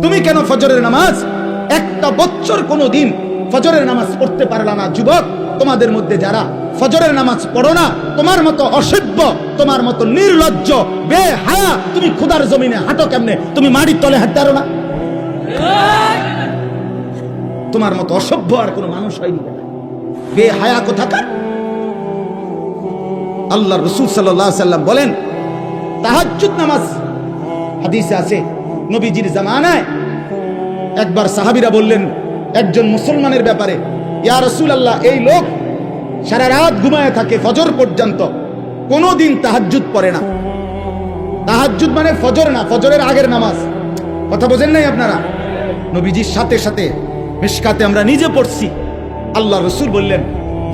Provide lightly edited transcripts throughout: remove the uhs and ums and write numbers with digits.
তুমি কেন ফজরের নামাজ একটা বছর কোনোদিন ফজরের নামাজ পড়তে পারলা না? যুবক, তোমাদের মধ্যে যারা ফজরের নামাজ পড়ো না, তোমার মতো অসভ্য, তোমার মতো নির্লজ্জ, বেহায়া, তুমি খোদার জমিনে হাঁটো কেমনে? তুমি মাটির তলে হাঁটতে পারো না? তোমার মতো অসভ্য আর কোনো মানুষ হয়নি। বেহায়া কোথাকার। আল্লাহ রাসূল সাল্লাল্লাহু আলাইহি সাল্লাম বলেন, তাহাজ্জুদ নামাজ হাদিসে আছে, নবীজির জামানায় একবার সাহাবীরা বললেন একজন মুসলমানের ব্যাপারে, ইয়া রাসূলুল্লাহ, এই লোক সারা রাত ঘুমায় থাকে ফজর পর্যন্ত, কোনোদিন তাহাজ্জুদ পড়ে না। তাহাজ্জুদ মানে ফজর না, ফজরের আগের নামাজ। কথা বোঝেন নাই আপনারা? নবীজির সাথে সাথে মিশকাতে আমরা নিজে পড়ছি, আল্লাহ রাসূল বললেন,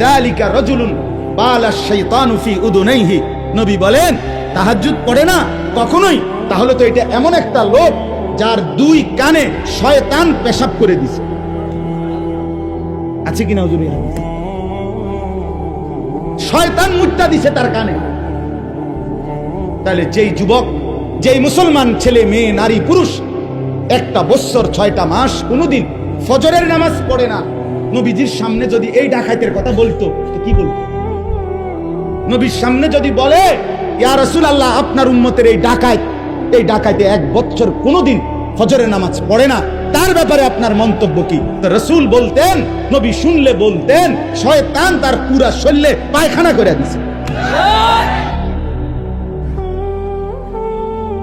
যালিকা রাজুলুন বালা শাইতানু ফি উদুনাইহি। নবী বলেন, তাহাজ্জুদ পড়ে না কখনোই, তাহলে তো এটা এমন একটা লোক যার দুই কানে শয়তান পেশাব করে দিছে। আছে কিনা হুজুর? শয়তান মুত্তা দিছে তার কানে। তাহলে যেই যুবক, যেই মুসলমান ছেলে মেয়ে নারী পুরুষ একটা বছর 6টা মাস কোনোদিন ফজরের নামাজ পড়ে না, নবীজির সামনে যদি এই ডাকাতের কথা বলতো তো কি বলতো? নবীর সামনে যদি বলে, ইয়া রাসূলুল্লাহ, আপনার উম্মতের এই ডাকাতে 1 বছর কোনোদিন ফজরের নামাজ পড়ে না, তার ব্যাপারে আপনার মন্তব্য কি? তো রাসূল বলতেন, নবী শুনলে বলতেন, শয়তান তার পুরা শরীরে পায়খানা করে দিছে।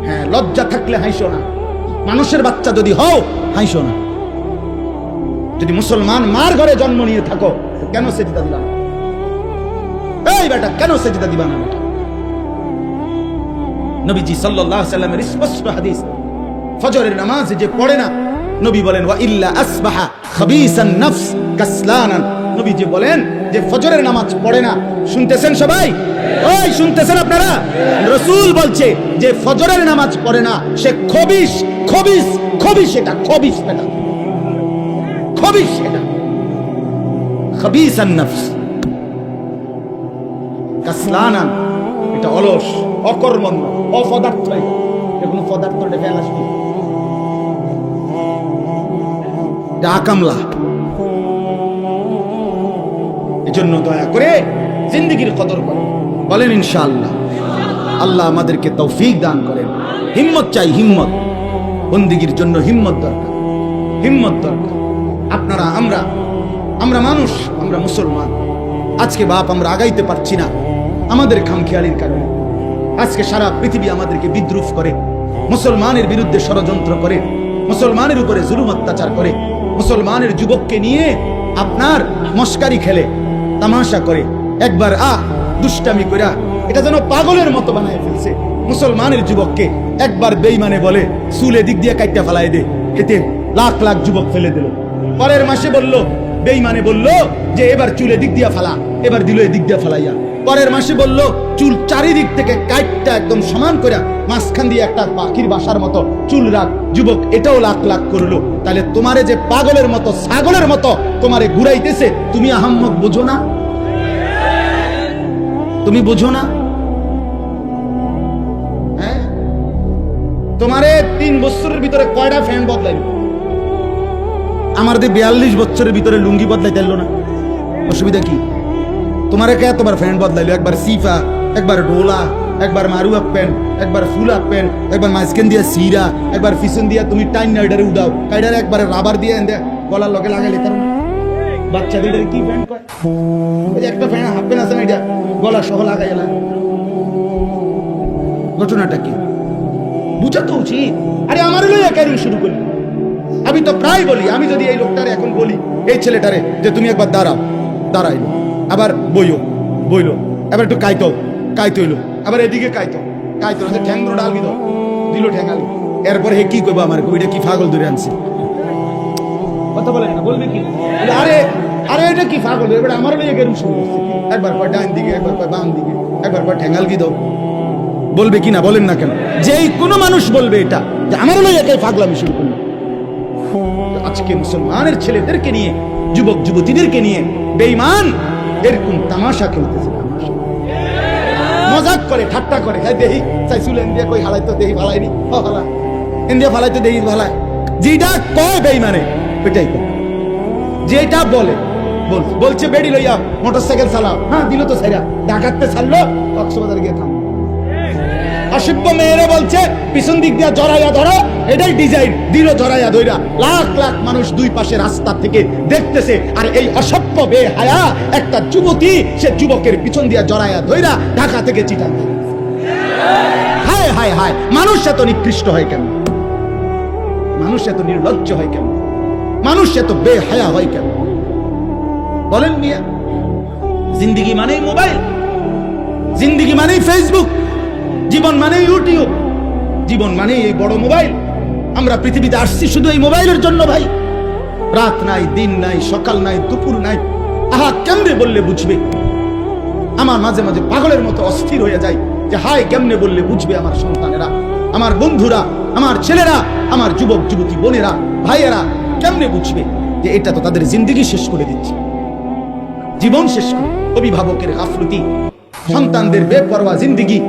হ্যাঁ, লজ্জা থাকলে হাসো না। মানুষের বাচ্চা যদি হও, হাসো না। যদি মুসলমান মার ঘরে জন্ম নিয়ে থাকো, কেন সেজদা দিবা না? এই বেটা, কেন সেজদা দিবা না? নবীজি সাল্লাল্লাহু আলাইহি সাল্লামের স্পষ্ট হাদিস, ফজরের নামাজ যে পড়ে না, নবী বলেন, ওয়া ইল্লা আসবাহা খাবিসান নফস কাসলানান। নবী যে বলেন যে ফজরের নামাজ পড়ে না, শুনতেছেন সবাই? ওই শুনতেছেন আপনারা? রাসূল বলছে যে ফজরের নামাজ পড়ে না, সে খবিস, খবিস, খবিস, এটা খবিস, বেটা খবিস, এটা খাবিসান নফস কাসলানান, এটা অলস, অকর্মণ্য, অপদার্থ। এগুলো পদার্থ ফেলাসি কামলা। এজন্য দয়া করে জিন্দেগির কদর করেন, বলেন ইনশাআল্লাহ। আল্লাহ আমাদেরকে তৌফিক দান করেন। হিম্মত চাই, হিম্মত। বন্দেগীর জন্য হিম্মত দরকার, হিম্মত দরকার। আপনারা, আমরা মানুষ, আমরা মুসলমান। আজকে বাপ আমরা আগাইতে পারছি না আমাদের খামখেয়ালির কারণে। আজকে সারা পৃথিবী আমাদেরকে বিদ্রুপ করে, মুসলমানের বিরুদ্ধে ষড়যন্ত্র করে, মুসলমানের উপরে জুলুম অত্যাচার করে, মুসলমানের যুবককে নিয়ে আপনার মস্কারি খেলে, তামাশা করে, একবার দুষ্টামি করে এটা যেন পাগলের মতো বানায় ফেলছে। মুসলমানের যুবককে একবার বেঈমানে বলে চুলে দিক দিয়ে কাইটা ফেলাই দে, এতে লাখ লাখ যুবক ফেলে দিল। পরের মাসে বলল, বেঈমানে বলল যে এবার চুলে দিক দিয়া ফেলা, এবার দিল এদিক দিয়া ফেলাইয়া। পরের মাসে বলল চুল চারিদিক থেকে কাইটটা একদম সমান করে মাঝখান দিয়ে একটা পাখির বাসার মতো চুল রাখ। যুবক এটাও লাখ লাখ করলো। তাহলে তোমারে যে পাগলের মতো, ছাগলের মতো তোমারে ঘুরাইতেছে, তুমি আহাম্মক বুঝো না? তুমি বুঝো না? হ্যাঁ, তোমারে 3 বছরের ভিতরে কয়টা ফ্যান বদলাইল? আমার 42 বছরের ভিতরে লুঙ্গি বদলাইতে না, অসুবিধা কি? তোমার কে তোমার ফ্রেন্ড বদলাইলো, একবার সিফা, একবার ডোলা, একবার মারু আপ প্যান্ট, একবার ফুল আপ প্যান্ট, একবার মাঝখান দিয়া সিরা, একবার পিছন দিয়া তুমি টাইন নাইডারে উড়াও, কাইডারে একবার রাবার দিয়ে গলার লগে লাগাইলে। তার বাচ্চাদের কি প্যান্ট কয়? এই যে একটা ফ্যান হাফ প্যান্ট আছে না, এটা গলা সহ লাগাই এলা। ঘটনাটা কি বুঝা তো উচিত। আরে আমার লইয়া ক্যারিং শুরু করি। আমি তো প্রায় বলি, আমি যদি এই লোকটারে এখন বলি, এই ছেলেটারে যে তুমি একবার দাঁড়াও, দাঁড়াইলো, আবার বইলো, এবার একটু কাইতইলো, আবার এদিকে কাইতো, ঠ্যাং ধরে ডালবি দাও, দিল ঠ্যাঙালি। এরপর হে কি করবো? আমার ওইটা কি পাগল ধরে আনছে? কথা বলে না, বলবে কি? আরে আরে এটা কি পাগল? এবার আমার লইয়া গেরুম শুরু করছে, একবার কয় ডান দিকে, একবার কয় বাম দিকে, একবার কয় ঠ্যাঙালগি দাও। বলবে কি না? বলেন না কেন? যেই কোনো মানুষ বলবে এটা যে আমার লইয়া কে পাগলামি শুরু করলো। আজকে মুসলমানের ছেলেদেরকে নিয়ে, যুবক যুবতীদেরকে নিয়ে বেঈমান এরকম তামাশা খেলতেছে, মজাক করে, ঠাট্টা করে। হ্যাঁ দেহি চাইছিল ইন্ডিয়া কই হালাই তো দেহি ভালাইনি, হালা ইন্ডিয়া ফালাই তো দেহি ভালায়, যেটা কয় বেঈমানে ওইটাই করে, যেটা বলে বলছে বেড়ি লইয়া মোটরসাইকেল চালাও, হ্যাঁ দিল তো সাইরা, ডাকাততে ছাড়লো, কক্সবাজার গিয়ে থাম। অসভ্য মেয়েরা বলছে পিছন দিক দিয়া জড়াইয়া ধরো, এটাই ডিজাইন, দিল জড়াইয়া ধইরা। লাখ লাখ মানুষ দুই পাশে রাস্তা থেকে দেখতেছে, আর এই অসভ্য বেহায়া একটা যুবতী, সে যুবকের পিছন দিয়া জড়াইয়া ধইরা ঢাকা থেকে চিটাং। হায় হায় হায়, মানুষ এত নিকৃষ্ট হয় কেন? মানুষ এত নির্লজ্জ হয় কেন? মানুষ এত বেহায়া হয় কেন? বলেন মিয়া। জিন্দিগি মানেই মোবাইল, জিন্দিগি মানেই ফেসবুক, জীবন মানেই ইউটিউব, জীবন মানেই এই বড় মোবাইল। আমরা পৃথিবীতে আসছি শুধু এই মোবাইলের জন্য ভাই। রাত নাই, দিন নাই, সকাল নাই, দুপুর নাই। আহা, কেমনে বললে বুঝবে? আমার মাঝে মাঝে পাগলের মতো অস্থির হয়ে যায় যে হায়, কেমনে বললে বুঝবে আমার সন্তানেরা, আমার বন্ধুরা, আমার ছেলেরা, আমার যুবক যুবতী বোনেরা, ভাইয়েরা কেমনে বুঝবে যে এটা তো তাদের জিন্দিগি শেষ করে দিচ্ছে, জীবন শেষ করে। অভিভাবকের গাফলতি, সন্তানদের বেপরোয়া জিন্দিগি,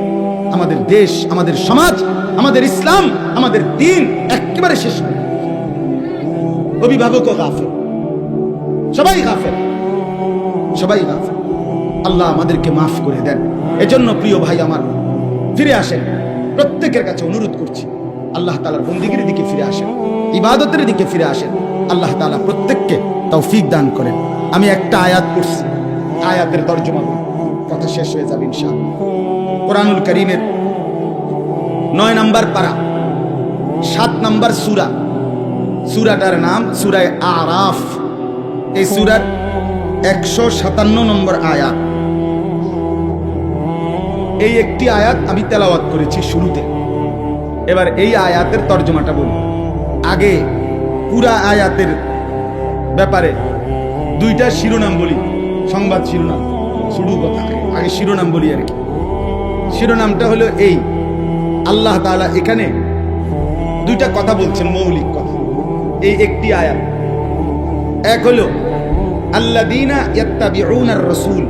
আমাদের দেশ, আমাদের সমাজ, আমাদের ইসলাম, আমাদের দ্বীন একেবারে শেষ করে। অভিভাবকও গাফেল, সবাই গাফেল, সবাই গাফেল। আল্লাহ আমাদেরকে মাফ করে দেন। এজন্য প্রিয় ভাই আমার, ফিরে আসেন। প্রত্যেকের কাছে অনুরোধ করছি, আল্লাহ তাআলার বন্দেগীর দিকে ফিরে আসেন, ইবাদতের দিকে ফিরে আসেন। আল্লাহ তাআলা প্রত্যেককে তৌফিক দান করেন। আমি একটা আয়াত পড়ছি, আয়াতের তরজমা বলি, কথা শেষ হয়ে যাবে ইনশাআল্লাহ। কোরআনুল কারীমের 9 নম্বর পারা, 7 নম্বর সূরা, সূরাটার নাম সূরা আরাফ। এই সূরার 157 নম্বর আয়াত। এই একটি আয়াত আমি তেলাওয়াত করেছি শুরুতে। এবার এই আয়াতের তরজমাটা বলি। আগে পুরা আয়াতের ব্যাপারে দুইটা শিরোনাম বলি, সংবাদ শিরোনাম, শুরু কথা আগে শিরোনাম বলি আর কি। শিরোনামটা হলো এই, আল্লাহ তাআলা এখানে দুইটা কথা বলছেন, মৌলিক কথা। এই একটি আয়াত, এক হলো আল্লাযীনা ইয়াত্তাবিউনার রাসূল।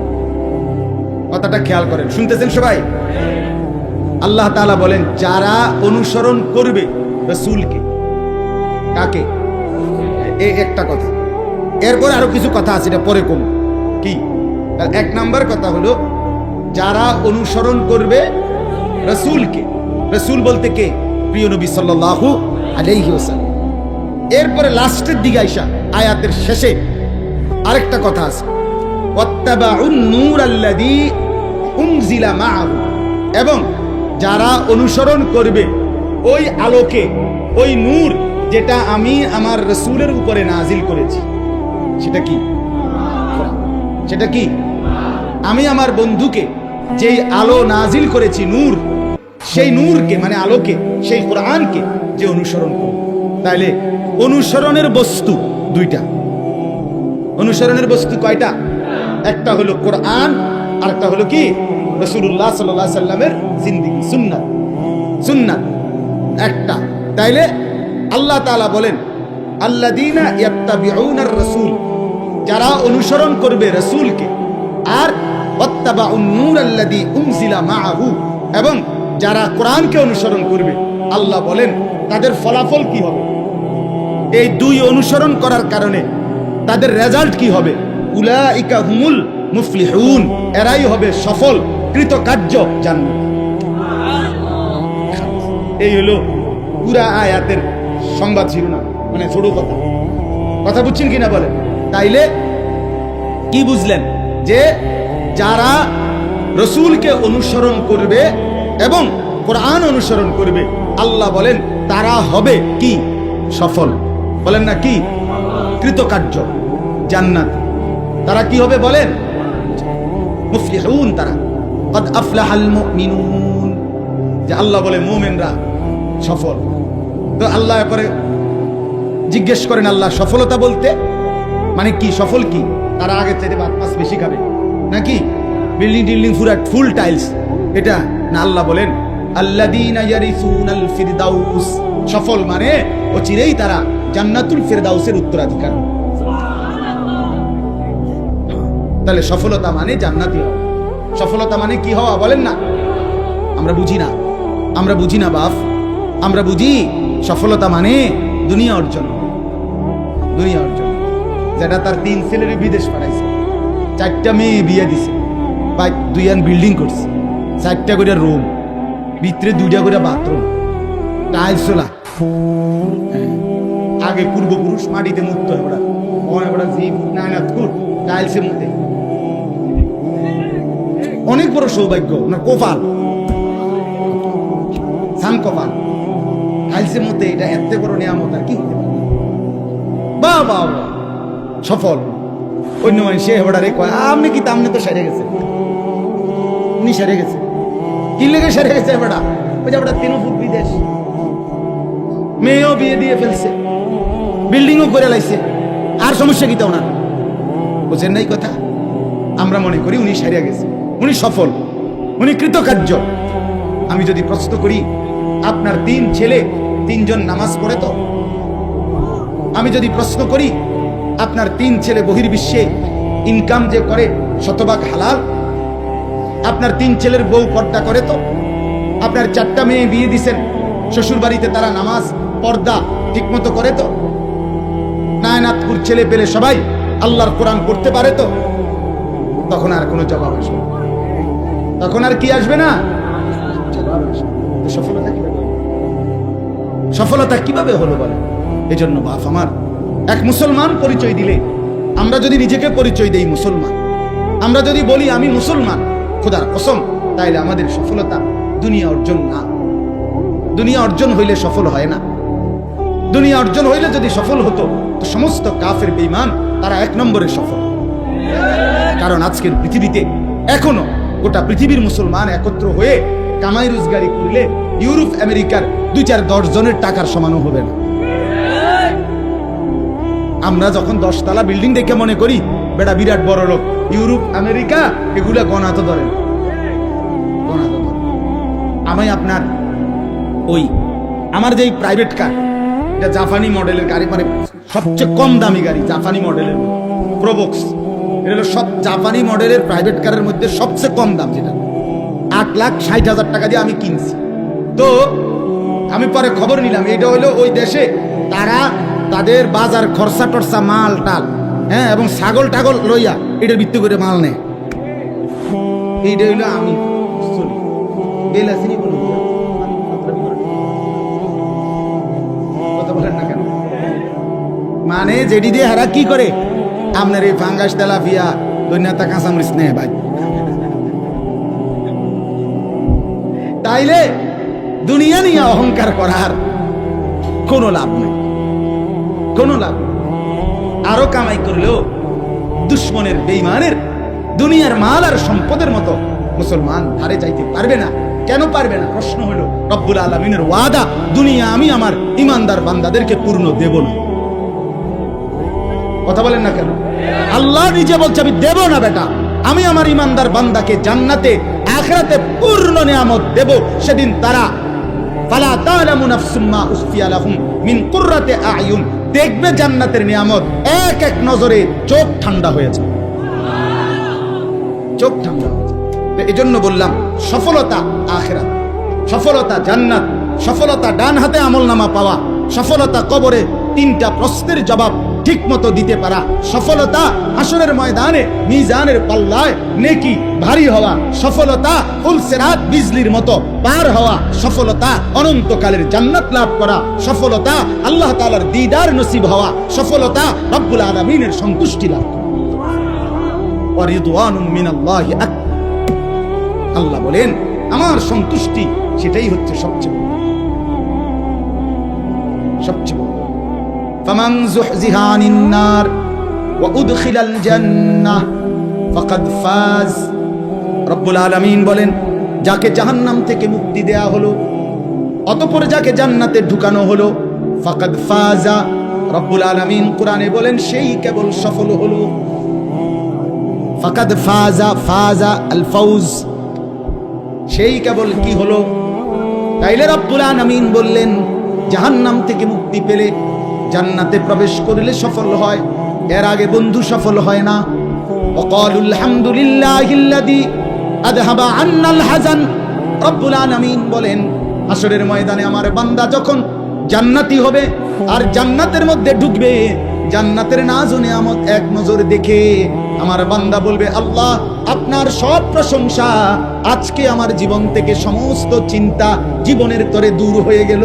কথাটা খেয়াল করেন, শুনতেছেন সবাই? আল্লাহ তাআলা বলেন যারা অনুসরণ করবে রাসূলকে। কাকে? এই একটা কথা। এরপর আরো কিছু কথা আছে, এটা পরে কম। কি? এক নাম্বার কথা হলো যারা অনুসরণ করবে রাসূলকে। রাসূল বলতে কে? প্রিয় নবী সাল্লাল্লাহু আলাইহি ওয়াসাল্লাম। এরপরে লাস্টের দিকে আইসা আয়াতের শেষে আরেকটা কথা আছে, ওয়াত্তাবাউন নূরাল্লাযী উনজিলা মাআহু। এবং যারা অনুসরণ করবে ওই আলোকে, ওই নূর যেটা আমি আমার রাসূলের উপরে নাজিল করেছি। সেটা কি? সেটা কি? আমি আমার বন্ধুকে যেই আলো নাজিল করেছি, নূর, সেই নূরকে মানে আলোকে, সেই কোরআনকে যে অনুসরণ করবে। তাইলে অনুসরণের বস্তু দুইটা। অনুসরণের বস্তু কয়টা? একটা হলো কোরআন, আর একটা হলো কি? রাসূলুল্লাহ সাল্লাল্লাহু আলাইহি সাল্লামের জিন্দেগি, সুন্নাত। সুন্নাত একটা। তাইলে আল্লাহ তাআলা বলেন আল্লাযীনা ইয়াত্তাবিউনার রাসূল, যারা অনুসরণ করবে রাসূলকে, আর ওয়াত্তাবাউন নূরাল্লাযী উনজিলা মাআহু, এবং যারা কোরআনকে অনুসরণ করবে, আল্লাহ বলেন তাদের ফলাফল কি হবে? এই দুই অনুসরণ করার কারণে তাদের রেজাল্ট কি হবে? উলাইকা হুমুল মুফলিহুন, এরাই হবে সফল কৃতকার্য জান্নাত। এই হলো পুরা আয়াতের সংবাদ শিরোনাম, মানে ছোট কথা। কথা বুঝছেন কিনা বলেন? তাইলে কি বুঝলেন? যে যারা রাসূলকে অনুসরণ করবে এবং কোরআন অনুসরণ করবে, আল্লাহ বলেন তারা হবে কি? সফল। বলেন না কি? কৃতকার্য, জান্নাত। তারা কি হবে বলেন? মুফলিহুন। তারা কদ আফলাহাল মুমিনুন, যে আল্লাহ বলে মুমিনরা সফল। তো আল্লাহ পরে জিজ্ঞেস করেন আল্লাহ সফলতা বলতে মানে কি? সফল কি? তারা আগে চাইতে 5 মাস বেশি খাবে নাকি? বিল্ডিং টিল্ডিং পুরা ফুল টাইলস, এটা না। আল্লাহ বলেন আল্লাযীনা ইয়ারিসুনাল ফিরদাউস, সফল মানে অচিরেই তারা জান্নাতুল ফিরদাউসের উত্তরাধিকার। তাহলে সফলতা মানে জান্নাতি হওয়া। সফলতা মানে কি হওয়া বলেন না? আমরা বুঝি না, আমরা বুঝি না বাপ। আমরা বুঝি সফলতা মানে দুনিয়া অর্জন, দুনিয়া অর্জন। যেটা তার 3 ছেলের বিদেশ পাঠাইছে, 4টা মেয়ে বিয়ে দিছে, 2 বিল্ডিং করছে, 4টা করে রুম, ভিতরে 2টা করে বাথরুম, টাইলস চলা। আগে পূর্বপুরুষ মাটিতে মুক্ত হয়, ওরা জীব নায়নাথপুর টাইলসের মধ্যে। অনেক বড় সৌভাগ্য ওনার, কপাল, সান কপাল, টাইলসের মধ্যে। এটা এত বড় নিয়ামত আর কি হতে পারে। বাহ বাহ, সফল। অন্য মানুষে এবারে কয় আপনি কি, তামনে তো সেরে গেছে, উনি সেরে গেছে। কি লেগে সেরে গেছে এবারা? ওই যে এবারা 3 ফুট বিদেশ, মেয়েও বিয়ে দিয়ে ফেলছে, বিল্ডিংও করে লাইছে, আর সমস্যা কি তা ওনার? বুঝেন নাই কথা? আমরা মনে করি উনি সেরে গেছে, উনি সফল, উনি কৃতকার্য। আমি যদি প্রশ্ন করি আপনার 3 ছেলে 3 জন নামাজ পড়ে তো? আমি যদি প্রশ্ন করি আপনার 3 ছেলে বহির্বিশ্বে ইনকাম যে করে শতভাগ হালাল? আপনার 3 ছেলের বউ পর্দা করে তো? আপনার 4টা মেয়ে বিয়ে দিছেন, শ্বশুর বাড়িতে তারা নামাজ পর্দা ঠিক মতো করে তো? নায়নাথপুর ছেলে পেলে সবাই আল্লাহর কোরআন পড়তে পারে তো? তখন আর কোনো জবাব আসবে না, তখন আর কি আসবে না? সফলতা কিভাবে, সফলতা কিভাবে হলো বলে? এই জন্য বাপ আমার, এক মুসলমান পরিচয় দিলে, আমরা যদি নিজেকে পরিচয় দেই মুসলমান, আমরা যদি বলি আমি মুসলমান খোদার কসম, তাইলে আমাদের সফলতা দুনিয়া অর্জন না। দুনিয়া অর্জন হইলে সফল হয় না। দুনিয়া অর্জন হইলে যদি সফল হতো তো সমস্ত কাফের বেঈমান তারা 1 নম্বরে সফল। কারণ আজকের পৃথিবীতে এখনো গোটা পৃথিবীর মুসলমান একত্র হয়ে কামাই রোজগারি করলে ইউরোপ আমেরিকার 2-4-10 জনের টাকার সমানও হবে না। আমরা যখন 10 তলা বিল্ডিং দেখে মনে করি বেটা বিরাট বড় লোক, ইউরোপ আমেরিকা এগুলা গণা তো ধরে, গণা তো ধরে। আমি আপনার ওই আমার যে প্রাইভেট কার, এটা জাপানি মডেলের গাড়ি, মানে সবচেয়ে কম দামি গাড়ি জাপানি মডেলের, প্রোবক্স। এটা হলো সব জাপানি মডেলের প্রাইভেট কারের মধ্যে সবচেয়ে কম দাম, যেটা 8,60,000 টাকা দিয়ে আমি কিনছি। তো আমি পরে খবর নিলাম, এটা হলো ওই দেশে তারা তাদের বাজার খরচা টরচা মাল টাল, হ্যাঁ, এবং ছাগল টাগল লইয়া এটার ভিত্তি করে মাল নেয়। এইটা হইলো আমি কথা বলেন না কেন? মানে যেটি দিয়ে হারা কি করে আপনার এই ফাঙ্গাস তেলাপিয়া দৈন্যতা কাঁচামরিচ নেয় ভাই। তাইলে দুনিয়া নিয়ে অহংকার করার কোনো লাভ নেই, কোনো লাভ। আরো কামাই করলেও দুশ্মনের বেঈমানের দুনিয়ার মাল আর সম্পদের মতো মুসলমান ধারে যাইতে পারবে না। কেন পারবে না? প্রশ্ন হলো রব্বুল আলামিনের ওয়াদা, দুনিয়া আমি আমার ইমানদার বান্দাদেরকে পূর্ণ দেব না। কথা বলেন না কেন? আল্লাহ নিজে বলছে আমি দেব না বেটা, আমি আমার ইমানদার বান্দাকে জান্নাতে আখিরাতে পূর্ণ নিয়ামত দেব। সেদিন তারা ফালা তা'লামু নাফসুম মা উখফিয়া লাহুম মিন কুররাতি আ'য়ুন, দেখবে জান্নাতের নিয়ামত, এক এক নজরে চোখ ঠান্ডা হয়ে যায়, চোখ ঠান্ডা হয়ে যায়। এজন্য বললাম সফলতা আখিরাত, সফলতা জান্নাত, সফলতা ডান হাতে আমলনামা পাওয়া, সফলতা কবরে 3টা প্রশ্নের জবাব ঠিক মতো দিতে পারা, সফলতা হাসরের ময়দানে মিজানের পাল্লায় নেকি ভারী হওয়া, সফলতা ফুলসিরাত বিজলির মতো পার হওয়া, সফলতা অনন্তকালের জান্নাত লাভ করা, সফলতা আল্লাহ তাআলার দিদার নসিব হওয়া, সফলতা রব্বুল আলামিনের সন্তুষ্টি লাভ করা। ওয়া রিদওয়ানুম মিনাল্লাহি আকবার। আল্লাহ বলেন আমার সন্তুষ্টি সেটাই হচ্ছে সবচেয়ে বড়, সবচেয়ে বড়। ফামান যুহজিহা আনিন নার ওয়া উদখিলাল জান্নাহ ফাকাদ ফাজ। রব্বুল আলামিন বলেন যাকে জাহান্নাম থেকে মুক্তি দেয়া হলো, অতঃপর যাকে জান্নাতে ঢুকানো হলো, ফাকাদ ফাজা। রব্বুল আলামিন কোরআনে বলেন সেই কেবল সফল হলো। ফাকাদ ফাজা, ফাজা আল ফাউজ, সেই কেবল কি হলো? তাইলে রব্বুল আলামিন বললেন জাহান্নাম থেকে মুক্তি পেলে জান্নাতে প্রবেশ করলে সফল হয়, এর আগে বন্ধু সফল হয় না। ওয়াকালুল হামদুলিল্লাহিল্লাযী আযহাবা আন্নাল হাযান। রব্বুল আলামিন বলেন হাসরের ময়দানে আমার বান্দা যখন জান্নাতি হবে আর জান্নাতের মধ্যে ঢুকবে, জান্নাতের নাজ ও নিয়ামত এক নজর দেখে আমার বান্দা বলবে, আল্লাহ আপনার সব প্রশংসা, আজকে আমার জীবন থেকে সমস্ত চিন্তা জীবনের তরে দূর হয়ে গেল।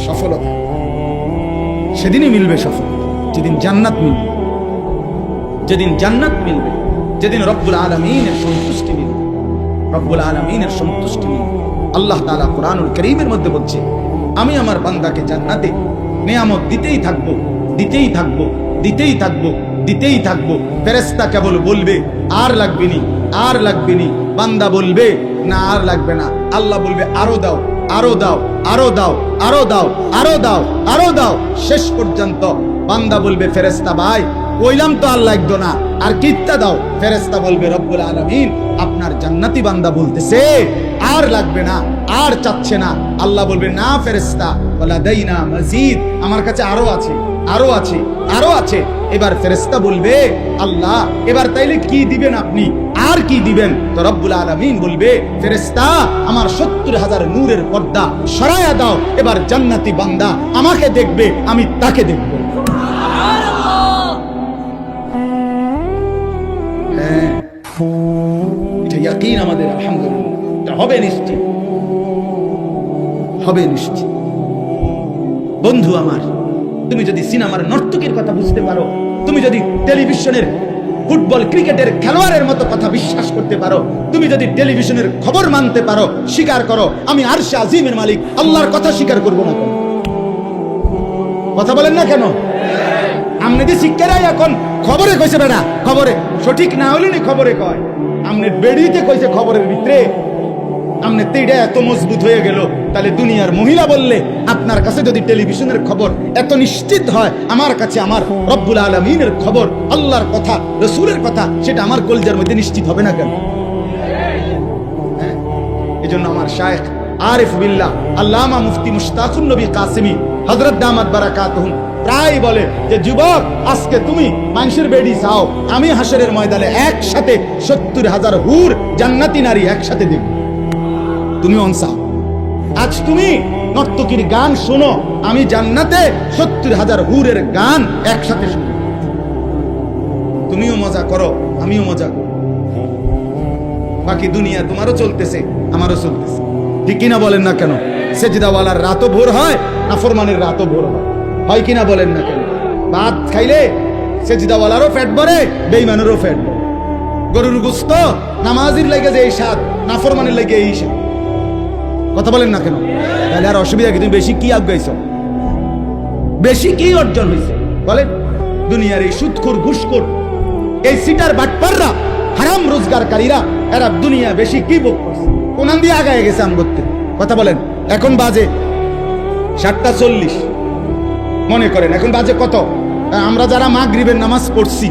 সফলতা সেদিনই মিলবে, সফলতা যেদিন জান্নাত মিলবে, যেদিন জান্নাত মিলবে, যেদিন রব্বুল আলামিনের সন্তুষ্টি মিলবে, রব্বুল আলামিনের সন্তুষ্টি মিলবে। আল্লাহ তাআলা কুরআনুল কারীমের মধ্যে বলছে, আমি আমার বান্দাকে জান্নাতে নিয়ামত দিতেই থাকবো, দিতেই থাকবো, দিতেই থাকবো, দিতেই থাকবো। ফেরেশতা কেবল বলবে আর লাগবে নি, আর লাগবে নি। বান্দা বলবে না আর লাগবে না। আল্লাহ বলবে আরো দাও, আরো দাও, আরো দাও, আরো দাও, আরো দাও, আরো দাও, শেষ পর্যন্ত বান্দা বলবে, ফেরেশতা ভাই কইলাম তো আর লাগতো না, আর কিত্তা দাও। ফেরেশতা বলবে, রব্বুল আলামিন আপনার জান্নাতি বান্দা বলতেছে আর লাগবে না, আর চাচ্ছে না। আল্লাহ বলবে, না ফেরেশতা, ওয়ালাদাইনা মাজিদ, আমার কাছে আরো আছে, আরো আছে, আরো আছে। এবার ফেরেশতা বলবে, আল্লাহ এবার তাইলে কি দিবেন আপনি, আর কি দিবেন? তো রব্বুল আলামিন বলবে, ফেরেশতা আমার 70,000 নূরের পর্দা সরায়া দাও, এবার জান্নাতি বান্দা আমাকে দেখবে, আমি তাকে দেখব। হ্যাঁ, এটা ইয়াকিন আমাদের, আলহামদুলিল্লাহ, এটা হবে নিশ্চিত, হবে নিশ্চিত। বন্ধু আমার, তুমি যদি সিনেমার নর্তকীর কথা বুঝতে পারো, তুমি যদি টেলিভিশনের ফুটবল ক্রিকেটের খেলোয়াড়ের মতো কথা বিশ্বাস করতে পারো, তুমি যদি টেলিভিশনের খবর মানতে পারো, স্বীকার করো আমি আরশে আজিমের মালিক আল্লাহর কথা স্বীকার করবো না কেন? কথা বলেন না কেন? আমনে যে শিক্ষারাই এখন খবরে কইছে, বেড়া খবরে সঠিক না হলে নি খবরে কয়, আমনে বেড়িতে কইছে খবরের ভিতরে, আমনে তেইটা এত মজবুত হয়ে গেল। তাহলে দুনিয়ার মহিলা বললে আপনার কাছে যদি টেলিভিশনের খবর এত নিশ্চিত হয়, আমার কাছে আমার রব্বুল আলামিনের খবর, আল্লাহর কথা, রাসূলের কথা, সেটা আমার কলজার মধ্যে নিশ্চিত হবে না কেন? এজন্য আমার শায়েখ আরিফ বিল্লাহ আল্লামা মুফতি মুশতাকুন নবী কাসেমি হযরত দামাত বারাকাতুহুম প্রায় বলে যে, যুবক আজকে তুমি মানুষের বেডি চাও, আমি হাসরের ময়দানে একসাথে 70,000 হুর জান্নাতি নারী একসাথে দেখব। তুমি অনসা, আজ তুমি নর্তকীর গান শোনো, আমি জান্নাতে 70,000 হুরের গান একসাথে শুনি। তুমিও মজা করো, আমিও মজা করো, বাকি দুনিয়া তোমারও চলতেছে, আমারও চলতেছে, ঠিক কিনা বলেন না কেন? সেজদাওয়ালার রাতও ভোর হয়, নাফরমানের রাতও ভোর হয়, হয় কিনা বলেন না কেন? ভাত খাইলে সেজদাওয়ালারও পেট ভরে, বেঈমানেরও পেট ভরে। গরুর গোশত নামাজির লাগে যে এই স্বাদ, নাফরমানের লাগে এই স্বাদ। কথা বলেন না কেন? তাহলে আর অসুবিধা কি? তুমি বেশি কি আগাইছ, বেশি কি অর্জন হয়েছে বলেন? দুনিয়ার এই সুদখোর, ঘুষখোর, এই সিটার বাটপাররা, হারাম রোজগারকারীরা, এরা দুনিয়া বেশি কি ভোগ করছে, কোনান দিয়ে আগায় গেছে আম করতে। কথা বলেন, এখন বাজে 7:40, মনে করেন এখন বাজে কত? আমরা যারা মাগরিবের নামাজ পড়ছি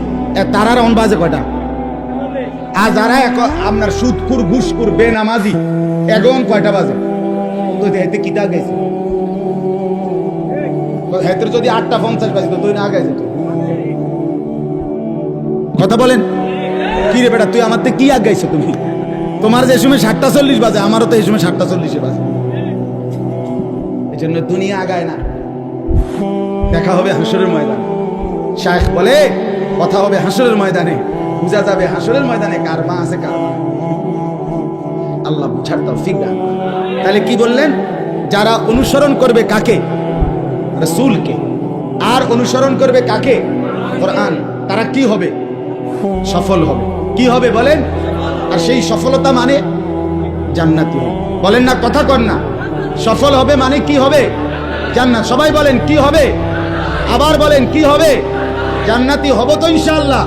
তারা এখন বাজে কয়টা? আর যারা আপনার সুদখোর, ঘুষখোর, বেনামাজি, এখন কয়টা বাজে? তো হেতে কিতা গেছে, হেতের যদি 8:50 বাজে তো তুই না আগে যেত। কথা বলেন, কি রে বেটা, তুই আমার থেকে কি আগাইছো? তুমি তোমার যে সময় 7:40 বাজে, আমারও তো এই সময় 7:40 বাজে। এই জন্য দুনিয়া আগায় না, দেখা হবে হাসরের ময়দানে। শায়েখ বলে, কথা হবে হাসরের ময়দানে, বুঝা যাবে হাসরের ময়দানে কার মা আছে কার মা। আল্লাহ বুঝার তৌফিক দান। তাহলে কি বললেন? যারা অনুসরণ করবে কাকে? রাসূলকে। আর অনুসরণ করবে কাকে? কোরআন। তারা কি হবে? সফল হবে। কি হবে বলেন? আর সেই সফলতা মানে জান্নাতি হবে। বলেন না, কথা কর না। সফল হবে মানে কি হবে? জান্নাত। সবাই বলেন কি হবে? আবার বলেন কি হবে? জান্নাতি হব তো ইনশাআল্লাহ।